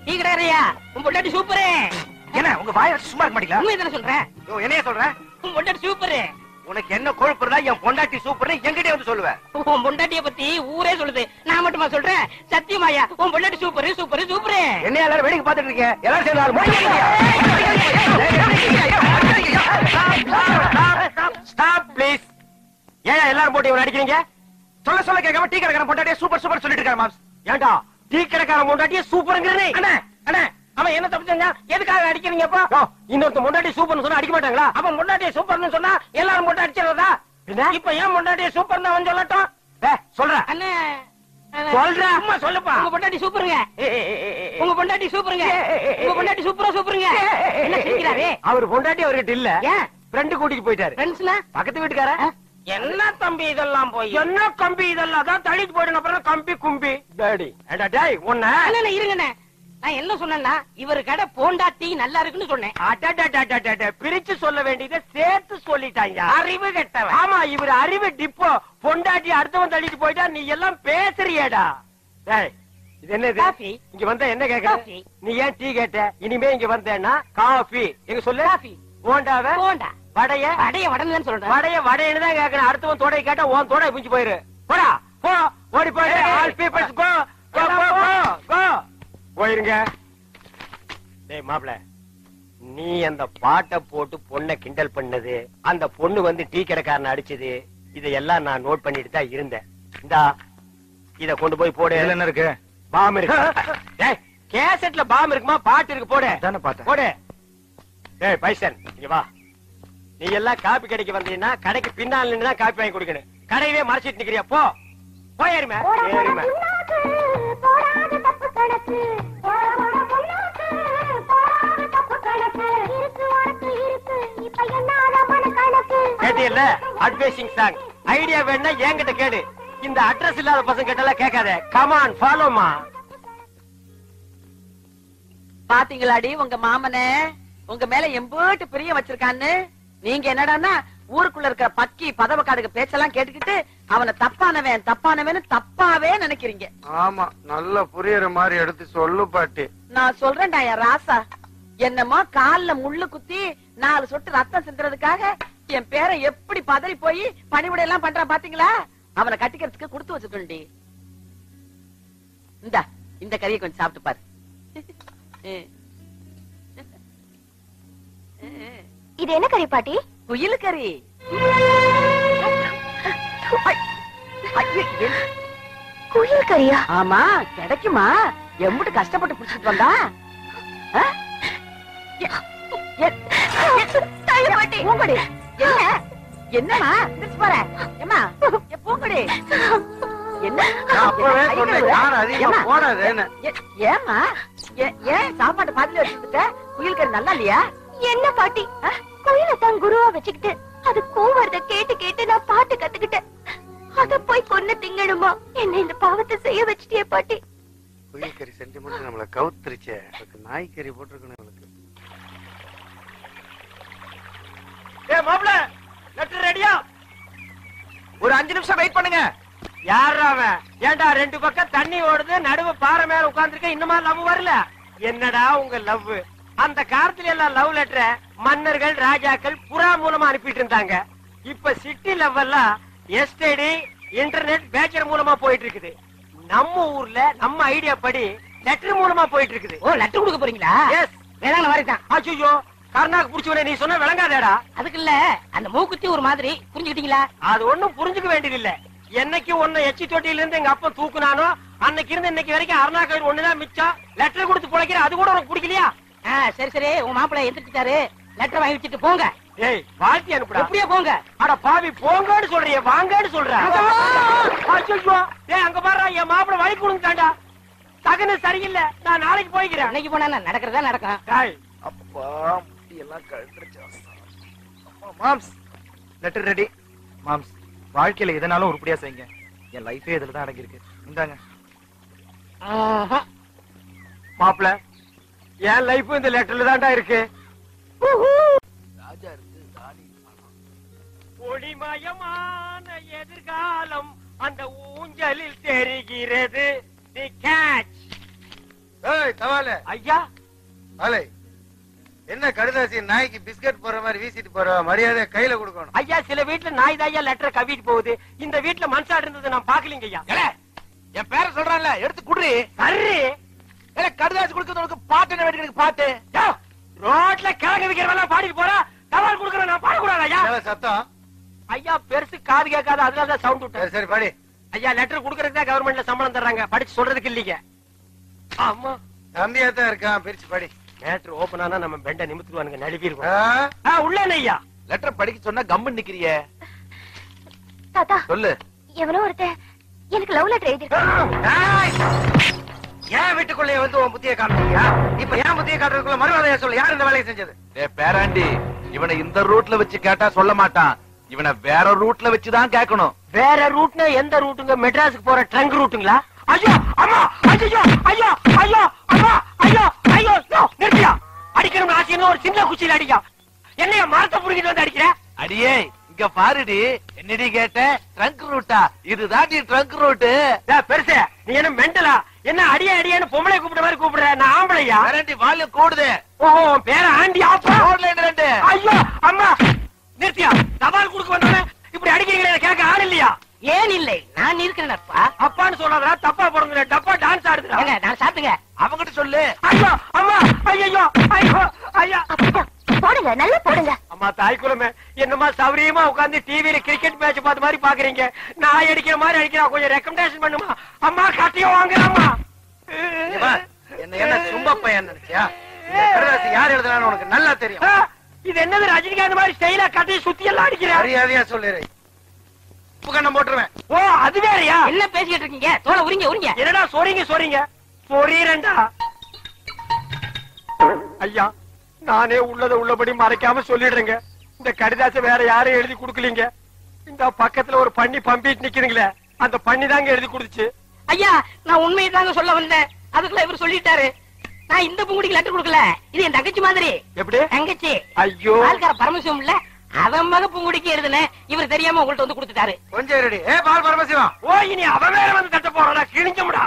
Tea கடையா உன் பொண்டாட்டி சூப்பரு. என்ன உங்க வாயை வச்சு சும்மா இருக்க மாட்டீங்களா? உண்மை தானே சொல்றேன். என்னைய சொல்ற? உன் பொண்டாட்டி சூப்பரு. உனக்கு என்ன கொழுப்புறதா? என் பொண்டாட்டி சூப்பர்னு என்கிட்டே வந்து சொல்லுவேன். உன் பொண்டாட்டிய பத்தி ஊரே சொல்லுது, நான் மட்டுமா சொல்றேன்? சத்தியமாயா உன் பொண்டாட்டி சூப்பரு சூப்பரு சூப்பரு. என்ன எல்லாரும் வேடிக்கை பார்த்துட்டு இருக்கீங்க? எல்லாரும் சேர்ந்து ஸ்டாப் ப்ளீஸ். ஏன் எல்லாரும் போட்டு இவரை அடிக்கிறீங்க? சொல்ல சொல்ல கேட்காம டீ கடைக்காரன் பொண்டாட்டியே சூப்பர் சூப்பர் சொல்லிட்டு இருக்காரு மாம்ஸ். ஏண்டா டீ கடைக்காரன் பொண்டாட்டியே சூப்பர்ங்கறனே? அண்ணா அண்ணா அவன் என்ன தப்பு செஞ்சா? எதுக்காக அடிக்கிறீங்க? அப்போ இன்னொருத்த பொண்டாட்டி சூப்பர்னு சொன்னா அடிக்க மாட்டாங்களா? அவன் பொண்டாட்டியே சூப்பர்னு சொன்னா எல்லாரும் போட்டு அடிச்சிரதா? இப்ப ஏன் பொண்டாட்டியே சூப்பர்னு அவன் சொல்லட்டும். சொல்ற அண்ணா சொல்ற அம்மா சொல்லுப்பா. உங்க பொண்டாட்டி சூப்பருங்க. உங்க பொண்டாட்டி சூப்பருங்க. உங்க பொண்டாட்டி சூப்பரா சூப்பருங்க. என்ன சிரிக்கிறாரே? அவர் பொண்டாட்டி அவர்கிட்ட இல்ல. ஏன் ஃப்ரெண்ட் கூட்டிட்டு போயிட்டாரு. ஃப்ரெண்ட்ஸ்னா பக்கத்து வீட்டுக்கார. என்ன தம்பி இதெல்லாம் போய் என்ன கம்பி இதெல்லாம் தான் தள்ளிட்டு போயிடும். அப்புறம் கம்பி கும்பி டாடி அடா டேய் ஒண்ணே இல்ல இருங்கண்ணே. நான் என்ன சொன்னேன்னா இவர் கடை பொண்டாட்டி நல்லா இருக்குன்னு சொன்னேன். அடடடடடட பிரிச்சு சொல்ல வேண்டியதை சேர்த்து சொல்லிட்டாங்க. அறிவு கெட்டவன். ஆமா இவர் அறிவு டிப்போ. பொண்டாட்டி அடுத்தவன் தள்ளிட்டு போயிட்டா நீ எல்லாம் பேசுறியேடா. டேய் இது என்னது? இங்க வந்தா என்ன கேக்குற? நீ ஏன் டீ கேட்ட? இனிமே இங்க வந்தேன்னா காஃபி எங்க சொல்லு. காஃபி போண்டாவே போண்டா வடைய வடைய வடன்னு சொல்றேன். வடைய வடைன்னு தான் கேட்கணும். அடுத்தவன் தோடை கேட்டா உன் தோடை புடிச்சு போயிரு. போடா போ ஓடி போயிடு. ஆல் பீப்பிள்ஸ் கோ கோ கோ கோ போயிருங்க. டேய் மாப்ள நீ அந்த பாட்டை போட்டு பொண்ணை கிண்டல் பண்ணது, அந்த பொண்ணு வந்து டீ கடைக்காரனை அடிச்சது, இதெல்லாம் நான் நோட் பண்ணிட்டு தான் இருந்தேன். இந்தா இத கொண்டு போய் போடு. என்ன இருக்கு? பாம் இருக்கு. டேய் கேசட்ல பாம் இருக்குமா? பாட்டு இருக்கு போடு. தானே பாட்டு போடு. டேய் பைசன் இங்க வா. நீ எல்லாம் காப்பி கடைக்கு வந்தீங்கன்னா கடைக்கு பின்னால் நின்று தான் காப்பி வாங்கி கொடுக்கணும். கடையவே மறைச்சிட்டு நிக்கிறியா? போ போயிருமே ஏறிமே. கேட்டியல்ல அட்வைசிங் சாங். ஐடியா வேணா என்கிட்ட கேடு. இந்த அட்ரஸ் இல்லாத பசங்க கிட்டலாம் கேட்காத. Come on ஃபாலோமா. பாத்தீங்களாடி உங்க மாமனே உங்க மேல எம்பூட்டு பிரியம் வச்சிருக்கான்னு. நீங்க என்னடான்னா ஊருக்குள்ள இருக்கிற பக்கி பதவ காடுக்கு பேச்செல்லாம் கேட்டுக்கிட்டு அவனை தப்பானவன் தப்பானவன் தப்பாவே நினைக்கிறீங்க. ஆமா நல்லா புரியற மாதிரி எடுத்து சொல்லு பாட்டி. நான் சொல்றேன்டா என் ராசா. என்னமோ கால்ல முள்ளு குத்தி 4 சொட்டு ரத்தம் சிந்துறதுக்காக என் பேரை எப்படி பதறி போய் பணிவிடை எல்லாம் பண்றான் பாத்தீங்களா? அவனை கட்டிக்கிறதுக்கு கொடுத்து வச்சுக்கண்டி. இந்த கறியை கொஞ்சம் சாப்பிட்டு பாரு. இது என்ன கறி பாட்டி? குயில் கறி. குயில் கறியா? ஆமா கிடைக்குமா? எம்புட்டு கஷ்டப்பட்டு புடிச்சிட்டு வந்தா? பூங்கொடி என்னமா பாரு ஏமா பூங்கொடி என்ன? ஏமா ஏன் சாப்பாட்டு பாதில வச்சுக்கிட்ட? குயில் கறி நல்லா இல்லையா? என்ன பாட்டி குயிலத்தான் குருவா வச்சுக்கிட்டு அது கூவறத கேட்டு கேட்டு நான் பாட்டு கத்துக்கிட்டேன். அத போய் கொன்னு திங்கணுமா? என்ன இந்த பாவத்தை செய்ய வச்சிட்டியே பாட்டி. குயில் கறி செஞ்சு மட்டும் நம்மள கவுத்துருச்சே. நாய் கறி போட்டிருக்கணும் இவளுக்கு. ஏய் மாப்ள லெட்டர் ரெடியா? ஒரு 5 நிமிஷம் வெயிட் பண்ணுங்க. யாரா அவன்? ஏண்டா 2 பக்கம் தண்ணி ஓடுது, நடுவு பாறை மேல உட்கார்ந்திருக்க, இன்னுமா லவ் வரல? என்னடா உங்க லவ்? அந்த காலத்துல எல்லாம் லவ் லெட்டரை மன்னர்கள் ராஜாக்கள் புறா மூலமா அனுப்பிட்டு இருந்தாங்க. இப்ப சிட்டி லெவல்லாம் எஸ்டடி இன்டர்நெட் பேச்சர் மூலமா போயிட்டு இருக்குது. நம்ம ஊர்ல நம்ம ஐடியா படி லெட்டர் மூலமா போயிட்டு இருக்குது. ஓ லெட்டர் கொடுக்க போறீங்களா? எஸ் வேளாங்க வரேன். அச்சோ கர்நாக்கு புடிச்சவனே நீ சொன்ன விளங்காதேடா. அதுக்கு இல்ல அந்த மூக்குத்தி ஒரு மாதிரி புரிஞ்சுக்கிட்டீங்களா? அது ஒண்ணும் புரிஞ்சுக்க வேண்டியது இல்ல. என்னைக்கு ஒன்ன எச்சி தொட்டியில இருந்து எங்க அப்பா தூக்குனானோ அன்னைக்கு இருந்து இன்னைக்கு வரைக்கும் அருணாக்கர் ஒண்ணுதான் மிச்சம். லெட்டர் கொடுத்து பிழைக்கிற அது கூட உனக்கு பிடிக்கலையா? சரி சரி உங்க மாப்பிள்ளை எந்திரிச்சிட்டாரு. லெட்டர் வாங்கி வச்சுட்டு போங்க. ஏய் வாழ்த்தி அனுப்புடா. எப்படியே போங்க. அட பாவி போங்கன்னு சொல்றியே வாங்கன்னு சொல்ற. அச்சோ ஏய் அங்க பாரு என் மாப்பிள்ளை வழி கொடுங்கடா. தகன சரியில்லை. நான் நாளைக்கு போய்க்கிறேன். அன்னைக்கு போனா நடக்கிறதா நடக்கும். டேய் அப்பா முட்டி எல்லாம் கழண்டுருச்சு. மாம்ஸ் லெட்டர் ரெடி. மாம்ஸ் வாழ்க்கையில எதனாலும் உருப்படியா செய்யுங்க. என் லைஃபே இதுல தான் அடங்கி இருக்கு. இந்தாங்க. மாப்ள என் லைஃப் இந்த லெட்டர்ல தான்டா இருக்கு. ராஜா இருக்கு தாடி ஒளிமயமான எதிர்காலம் அந்த ஊஞ்சலில் தெரிகிறது. தி கேட்ச். ஏய் தவால இல்ல ஐயா ஆலை என்ன கடுதாசி நாய்க்கு பிஸ்கட் போற மாதிரி வீசிட்டு போற மரியாதை கையில கொடுக்கணும். ஐயா சில வீட்டுல நாய் தாயா லெட்டர் கவிட்டு போகுது, இந்த வீட்டுல மனசாடு இருந்தது நான் பாக்கலீங்க ஐயா. என் பேரை சொல்றான்ல, எடுத்து குடுறி. சரி கடுதாசி கொடுக்கறது உனக்கு பாட்டு என்ன வேண்டிய பாட்டு? ரோட்ல கிழங்கு விக்கிறவெல்லாம் பாடிட்டு போறா, தபால் கொடுக்கறேன் நான் பாடக்கூடாது ஐயா. சத்தம் ஐயா பெருசு காது கேட்காது, அதனாலதான் சவுண்ட் விட்டேன். சரி பாடி. ஐயா லெட்டர் குடுக்கறதுக்கு கவர்மெண்ட்ல சம்பளம் தர்றாங்க, படிச்சு சொல்றதுக்கு இல்லீங்க. ஆமா தம்பியா தான் இருக்கான், பிரிச்சு பாடி. மேட்ரு ஓபன் ஆனா நம்ம பெண்ட நிமித்துவானுங்க, நழுவி இருக்கும். உள்ள ஐயா லெட்டர் படிக்க சொன்னா கம்மு நிக்கிறியே. தாத்தா சொல்லு. எவனோ ஒருத்தன் எனக்கு லவ் லெட்டர் எழுதிருக்கான். ஏன் வீட்டுக்குள்ளே வந்து உன் புத்தியை காட்டுறியா? இப்ப ஏன் புத்தியை காட்டுறதுக்குள்ள மறுவாதையா சொல்லு, யார் இந்த வேலையை செஞ்சது? பேராண்டி, இவனை இந்த ரூட்ல வச்சு கேட்டா சொல்ல மாட்டான், இவனை வேற ரூட்ல வச்சுதான் கேட்கணும். வேற ரூட்னா எந்த ரூட்டுங்க? மெட்ராஸுக்கு போற ட்ரங்க் ரூட்டுங்களா? ஐயோ அம்மா, ஐயோ ஐயோ ஐயோ அம்மா, ஐயோ ஐயோ நிறுத்தியா. அடிக்கணும் ஆசைன்னு ஒரு சின்ன குச்சியில அடிக்கா. என்னைய மரத்தை புடிக்கிட்டு வந்து அடிக்கிற? அடியே இங்க பாருடி, என்னடி கேட்ட? ட்ரங்க் ரூட்டா? இதுதான் ட்ரங்க் ரூட்டு. பெருசு நீ என்ன மெண்டலா? என்ன அடியே அடியேன்னு பொம்பளை கூப்பிட்ட மாதிரி கூப்பிடுற? நான் ஆம்பளையா? பேராண்டி வால்யூம் கூடுது. ஓஹோ பேர ஆண்டி ஆப்பா. ரெண்டு. ஐயோ அம்மா நிறுத்தியா. தபால் கொடுக்க வந்தானே இப்படி அடிக்கிறீங்களே, கேட்க ஆள் இல்லையா? ஏன் இல்லை, நான் இருக்கிறேன்ப்பா. அப்பான்னு சொல்லாதடா, தப்பா போடுங்க. டப்பா டான்ஸ் ஆடுதுடா. நான் சாப்பிட்டுங்க. அவங்கிட்ட சொல்லு. ஐயோ அம்மா, ஐயோ ஐயோ ஐயா. போடுங்க, நல்லா போடுங்க. அம்மா தாய்க்குலமே, என்னமா சௌரியமா உட்கார்ந்து டிவில கிரிக்கெட் மேட்ச் பார்த்த மாதிரி பாக்குறீங்க. நான் அடிக்கிற மாதிரி அடிக்கிறா, கொஞ்சம் ரெக்கமெண்டேஷன் பண்ணுமா? அம்மா கட்டியும் வாங்குறாமா. என்ன சும்மா பையன் நினைச்சியா? இந்த கடுதாசி யார் எழுதுனான்னு உனக்கு நல்லா தெரியும். இது என்னது ரஜினிகாந்த் மாதிரி ஸ்டைலா கட்டி சுத்தி எல்லாம் அடிக்கிற? மரியாதையா சொல்லிடு, உப்பு கண்ணம் போட்டுருவேன். ஓ அது வேறயா? என்ன பேசிக்கிட்டு இருக்கீங்க? தோலை உரிங்க உரிங்க. என்னடா சொறீங்க சொறீரண்டா. ஐயா நானே உள்ளத உள்ளபடி மறைக்காம சொல்லிடுறேங்க. இந்த கடிதாசை வேற யாரும் எழுதி கொடுக்கலீங்க. இந்த பக்கத்துல ஒரு பண்ணி பம்பிட்டு நிக்குதுங்களே, அந்த பண்ணி தாங்க எழுதி கொடுத்துச்சு. ஐயா நான் உண்மையை தாங்க சொல்ல வந்தேன், அதுக்குள்ள இவர் சொல்லிட்டாரு. நான் இந்த பூங்குடிக்கு லெட்டர் கொடுக்கல, இது என் தங்கச்சி மாதிரி. எப்படி? தங்கச்சி. ஐயோ ஆள்கார பரமசிவம் இல்ல, அவன் மக பூங்குடிக்கு எழுதுனேன். இவர் தெரியாம உங்கள்ட்ட வந்து கொடுத்துட்டாரு. கொஞ்சம் ரெடி. பால் பரமசிவம். ஓ இனி அவன் வேற வந்து தட்ட போறா, கிழிஞ்சமுடா.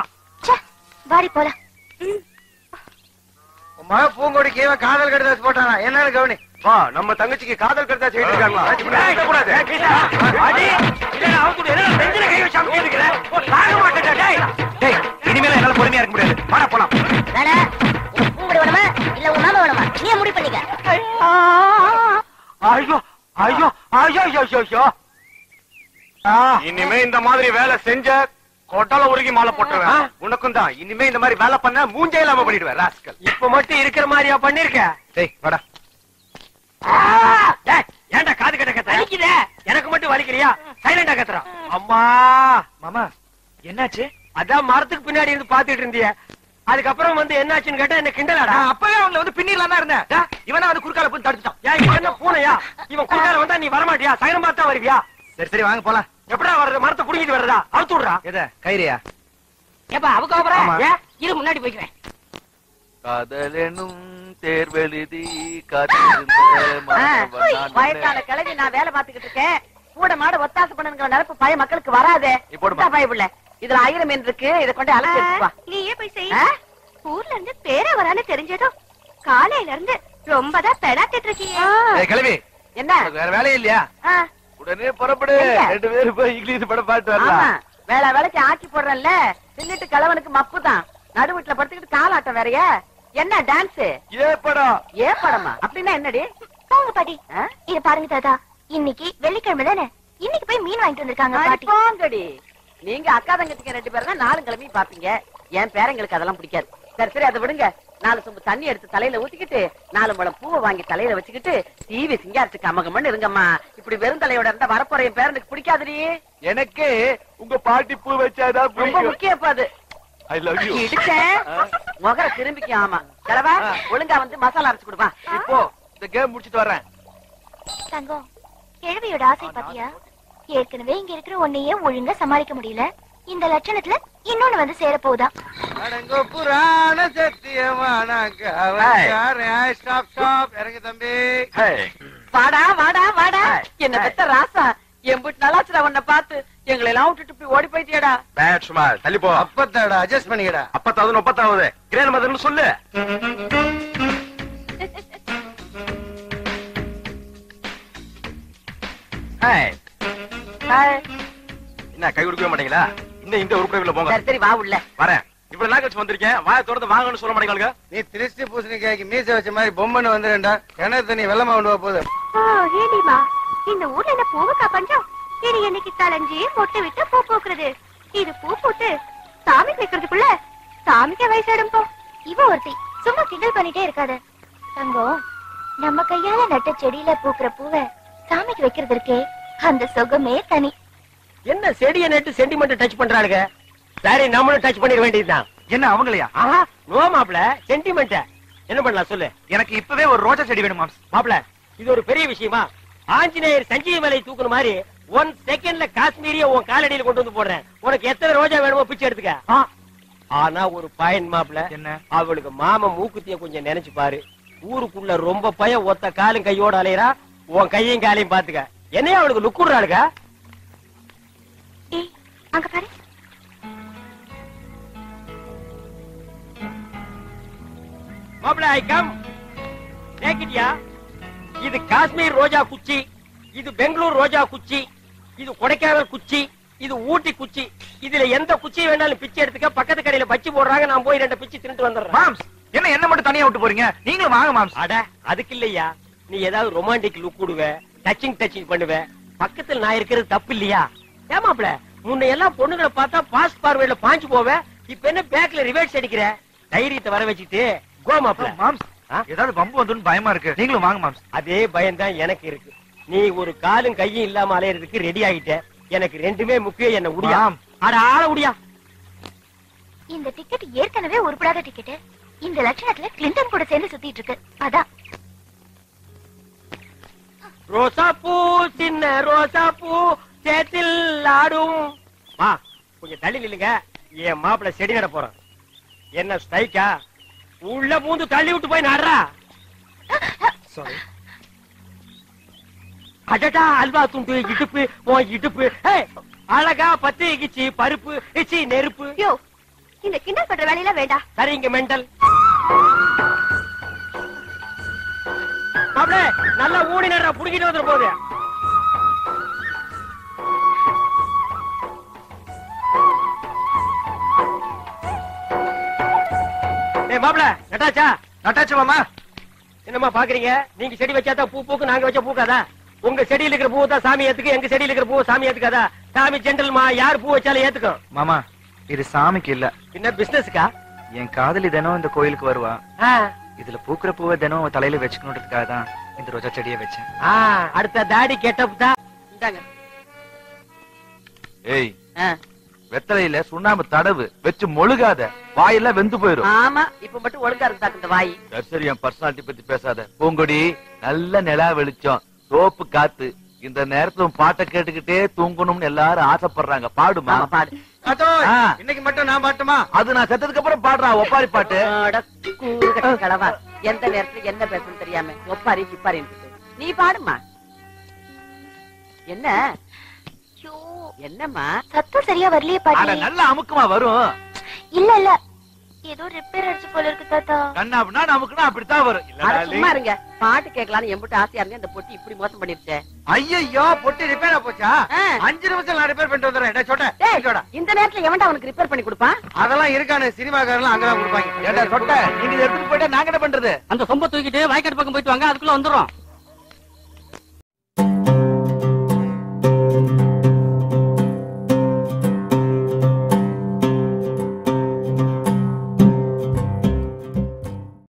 வாடி போலாம். உன் மக பூங்கொடிக்கு இவன் காதல் கடுதாசி போட்டானா என்னன்னு கவனி. வா நம்ம தங்கச்சிக்கு காதல் கடிதாசி எழுதிருக்காங்களா? இனிமேல என்னால பொறுமையா இருக்க முடியாது. வாடா போலாம். பூங்குடி வேணுமா இல்ல உன் மாமா வேணுமா? நீ முடிவு பண்ணிக்க. ஐயோ ஐயோ ஐயோ ஐயோ ஐயோ. இனிமே இந்த மாதிரி வேலை செஞ்ச கொட்டல உருகி மாலை போட்டுருவேன். உனக்கும் தான் இனிமே இந்த மாதிரி வேலை பண்ண மூஞ்சே இல்லாம பண்ணிடுவேன் ராஸ்கல். இப்ப மட்டும் இருக்கிற மாதிரியா பண்ணிருக்க? டேய் வாடா. ஏன்டா காது கட்ட கத்த வலிக்குதே? எனக்கு மட்டும் வலிக்கலையா? சைலண்டா கத்துறா. அம்மா மாமா என்னாச்சு? அதான் மரத்துக்கு பின்னாடி இருந்து பாத்துட்டு இருந்திய, அதுக்கப்புறம் வந்து என்னாச்சுன்னு கேட்டா என்ன கிண்டலாடா. அப்பவே அவங்கள வந்து பின்னிடலாம் தான் இருந்தேன். இவனா வந்து குறுக்கால போய் தடுத்துட்டான். ஏன் இவன் என்ன பூனையா? இவன் குறுக்கால வந்தா நீ வரமாட்டியா? சைலம் பார்த்தா வருவியா? சரி சரி வாங்க போலாம். எப்படா வர்றது? மரத்தை புடிங்கிட்டு வர்றதா? அவுத்து விடுறா. எத கயிறியா? ஏப்பா அவங்க அப்புறம் இரு முன்னாடி போய்க்கிறேன். காதலெனும் தேர்வெழுதி வயசான கிழவி நான் வேலை பாத்துக்கிட்டு இருக்கேன். கூட மாட ஒத்தாசை பண்ணுங்கிற நினைப்பு பழைய மக்களுக்கு வராதே. பயப்புள்ள இதுல 1000 மீன் இருக்கு, இதை கொண்டு அலசிப்பா. நீயே போய் செய். ஊர்ல இருந்து பேர வரான்னு தெரிஞ்சதும் காலையில இருந்து ரொம்பதான் பெடாத்திட்டு இருக்கீங்க. கிளவி என்ன வேற வேலையே இல்லையா? உடனே புறப்படு, 2 பேரும் போய் இங்கிலீஷ் படம் பாட்டு வரலாம். வேலை வேலைக்கு ஆக்கி போடுறேன்ல, தின்னுட்டு கிழவனுக்கு மப்பு தான். நடு வீட்டுல படுத்துக்கிட்டு காலாட்டம் வேறையா? என்ன டான்ஸ்? ஏ படமா? அப்படின்னா என்னடி? போங்க பாட்டி. இது பாருங்க தாத்தா, இன்னைக்கு வெள்ளிக்கிழமை தானே, இன்னைக்கு போய் மீன் வாங்கிட்டு வந்திருக்காங்க பாட்டி. போங்கடி, நீங்க அக்கா தங்கச்சிக்கு 2 பேரும் தான் 4 கிழமையும் பாப்பீங்க. என் பேரங்களுக்கு அதெல்லாம் பிடிக்காது. சரி சரி அதை விடுங்க. 4 சொம்பு தண்ணி எடுத்து தலையில ஊத்திக்கிட்டு 4 முழம் பூவை வாங்கி தலையில வச்சுக்கிட்டு டிவி சிங்காரத்துக்கு அமகமன்னு இருங்கம்மா. இப்படி வெறும் தலையோட இருந்தா வரப்போற என் பேரனுக்கு பிடிக்காதுடி. எனக்கு உங்க பாட்டி பூ வச்சாதான் ரொம்ப முக்கியம் அது. I love you. இடிச்சேன் முகர திரும்பிக்க. ஆமா கிழவா, ஒழுங்கா வந்து மசாலா அரைச்சு கொடுப்பா. இப்போ இந்த கேம் முடிச்சிட்டு வரேன். தங்கம், கிழவியோட ஆசை பாத்தியா? ஏற்கனவே இங்க இருக்கிற ஒன்னையே ஒழுங்கா சமாளிக்க முடியல, இந்த லட்சணத்துல இன்னொன்னு வந்து சேர போகுதா? அடங்கோ புராண சத்தியமான ஸ்டாப் ஸ்டாப் இறங்கு தம்பி. வாடா வாடா வாடா, என்ன பெத்த ராசா. எம்புட்டு நல்லாச்சுடா உன்னை பார்த்து. எங்களை எல்லாம் விட்டுட்டு இப்படி ஓடி போயிட்டியடா. பேட் சும்மா தள்ளி போ. அப்பத்தாடா அட்ஜஸ்ட் பண்ணிக்கடா. 50,000 30,000 கிரேன் மதன்னு சொல்லு. ஹாய் என்ன கை கொடுக்கவே மாட்டீங்களா? இன்னும் இந்த உருப்படிக்குள்ள போங்க. சரி சரி வா உள்ள. வரேன். இவ்வளவு நாள் கழிச்சு வந்திருக்கேன். வாயை திறந்து வாங்கன்னு சொல்ல மாட்டீங்க. நீ திருஷ்டி பூசணிக்காய்க்கு மீச வச்ச மாதிரி பொம்மன்னு வந்துடுண்டா. கிணறு தண்ணி வெள்ளமா கொண்டு போகுது. ஓ ஏடிமா, இந்த ஊர்ல என்ன பூவுக்கா பஞ்சம்? இது என்னைக்கு களைஞ்சி மொட்டை விட்டு பூ பூக்குறது. இது பூ போட்டு சாமிக்கு வைக்கிறதுக்குள்ள சாமிக்கு வயசாடும் போ. இவ ஒருத்தி சும்மா கிண்டல் பண்ணிட்டே இருக்காத தங்கம். நம்ம கையால நட்ட செடியில பூக்குற பூவை சாமிக்கு வைக்கிறது இருக்கே, அந்த சுகமே தனி. என்ன செடியை நட்டு சென்டிமெண்ட் டச் பண்றாளுங்க? சரி நம்மளும் டச் பண்ணிட வேண்டியதுதான். என்ன அவங்களையா? ஆஹா நோ மாப்ள, சென்டிமெண்ட் என்ன பண்ணலாம் சொல்லு. எனக்கு இப்பவே ஒரு ரோஜா செடி வேணும் மாம்ஸ். மாப்ள இது ஒரு பெரிய விஷயமா? ஆஞ்சநேயர் சஞ்சீவி மலை தூக்குற மாதிரி 1 செகண்ட்ல காஷ்மீரிய உன் காலடியில கொண்டு வந்து போடுறேன். உனக்கு எத்தனை ரோஜா வேணுமோ பிச்சை எடுத்துக்க. ஆனா ஒரு பயன் மாப்ள, என்ன? அவளுக்கு மாமா மூக்குத்திய கொஞ்சம் நினைச்சு பாரு. ஊருக்குள்ள ரொம்ப பயம், ஒத்த காலும் கையோட அலையறா. உன் கையும் காலையும் பாத்துக்க. என்னையா அவளுக்கு லுக்குறாளுங்க? ஏய் அங்க பாரு. மாப்ள ஐ கம். கேக்கிட்டியா? இது காஷ்மீர் ரோஜா குச்சி, இது பெங்களூர் ரோஜா குச்சி, இது கொடைக்கானல் குச்சி, இது ஊட்டி குச்சி. இதுல எந்த குச்சி வேணாலும் பிச்சை எடுத்துக்க. பக்கத்து கடையில பச்சி போடுறாங்க, நான் போய் 2 பிச்சு தின்னுட்டு வந்துடுறேன். மாம்ஸ் என்ன மட்டும் தனியா விட்டு போறீங்க? நீங்களும் வாங்க மாம்ஸ். அட அதுக்கு இல்லையா, நீ ஏதாவது ரொமான்டிக் லுக் கொடுவ, டச்சிங் பண்ணுவ. பக்கத்துல நான் இருக்கிறது தப்பு இல்லையா? ஏமாப்ள முன்ன எல்லாம் பொண்ணுங்களை பார்த்தா பாஸ்ட் பார்வையில பாஞ்சு போவ. இப்ப என்ன பேக்ல ரிவர்ஸ் அடிக்கிற? தைரியத்தை வர வச்சுட்டு கோ மாப்ள. மாம்ஸ் ஏதாவது வம்பு வந்துன்னு பயமா இருக்கு. நீங்களும் வாங்க மாம்ஸ். அதே பயம் தான் எனக்கு இருக்கு. நீ ஒரு காலும் கையும் இல்லாம அலையறதுக்கு ரெடி ஆகிட்ட. எனக்கு ரெண்டுமே முக்கியம். என்ன உடியா? அட ஆள உடியா. இந்த டிக்கெட் ஏற்கனவே உருப்படாத டிக்கெட். இந்த லட்சணத்துல கிளின்டன் கூட சேர்ந்து சுத்திட்டு இருக்கு. அதான் ரோசா பூ சின்ன ரோசா பூ சேத்தில் ஆடும். வா கொஞ்சம் தள்ளி நில்லுங்க. என் மாப்பிள்ள செடி நட போறான். என்ன ஸ்ட்ரைக்கா? உள்ள பூந்து தள்ளி விட்டு போய் நடுறா. சாரி. அடடா அல்வா துண்டு இடுப்பு உன் இடுப்பு. அழகா பத்து இகிச்சு பருப்பு இச்சி நெருப்பு. யோ இந்த கிண்டல் பண்ற வேலையில வேண்டாம். சரிங்க மெண்டல். மாப்பிள்ள நல்லா ஊடி நடுறா, புடிக்கிட்டு வந்துட போகுது. மாப்பிள்ள நட்டாச்சா? நட்டாச்சு மாமா. என்னமா பாக்குறீங்க? நீங்க செடி வச்சாதான் பூ பூக்கு, நாங்க வச்சா பூக்காதா? உங்க செடியில இருக்கிற பூ தான் சாமி ஏத்துக்கு, எங்க செடியில இருக்கிற பூ சாமி ஏத்துக்காதா? சாமி ஜென்டல்மா, யார் பூ வச்சாலும் ஏத்துக்கும். மாமா இது சாமிக்கு இல்ல, என்ன பிசினஸ்க்கா? என் காதலி தினம் இந்த கோயிலுக்கு வருவா. இதுல பூக்குற பூவை தினம் தலையில வச்சுக்கணுன்றதுக்காக தான் இந்த ரோஜா செடியை வச்சேன். அடுத்த தாடி கெட்டப் தான். இந்தாங்க. ஏய் வெத்தலையில சுண்ணாம்பு தடவு வச்சு மொழுகாத, வாயெல்லாம் வெந்து போயிரும். ஆமா இப்ப மட்டும் ஒழுங்கா இருந்தா இந்த வாய். சரி என் பர்சனாலிட்டி பத்தி பேசாத. பூங்கொடி நல்ல நிலா வெளிச்சம், சோப்பு காத்து, இந்த நேரத்துல பாட்டை கேட்டுக்கிட்டே தூங்கணும்னு எல்லாரும் ஆசைப்படுறாங்க. பாடுமா? பாடு. இன்னைக்கு மட்டும் நான் பாட்டுமா? அது நான் செத்ததுக்கு அப்புறம் பாடுறா ஒப்பாரி பாட்டு. கலவா எந்த நேரத்துல என்ன பேசணும் தெரியாம ஒப்பாரி கிப்பாரி. நீ பாடுமா. என்ன என்னம்மா சத்தம் சரியா வரலையே பாட்டி. நல்ல அமுக்கமா வரும். இல்ல ஏதோ ரிப்பேர் அடிச்சு போல இருக்கு தாத்தா. கண்ணா அப்படின்னா நமக்குன்னா அப்படித்தான் வரும். சும்மா இருங்க. பாட்டு கேட்கலான்னு எம்பிட்டு ஆசையா இருங்க. இந்த பொட்டி இப்படி மோசம் பண்ணிருச்சே. ஐயோ பொட்டி ரிப்பேரா போச்சா? 5 நிமிஷம் நான் ரிப்பேர் பண்ணிட்டு வந்துடுறேன். இந்த நேரத்துல எவன்டா அவனுக்கு ரிப்பேர் பண்ணி கொடுப்பான்? அதெல்லாம் இருக்கானு சினிமாக்காரலாம் அங்கதான் கொடுப்பாங்க. நீங்க எடுத்துட்டு போயிட்டா நாங்க என்ன பண்றது? அந்த சொம்ப தூக்கிட்டு வயக்காட்டு பக்கம் போயிட்டு வாங்க, அதுக்குள்ள வந்துடும்.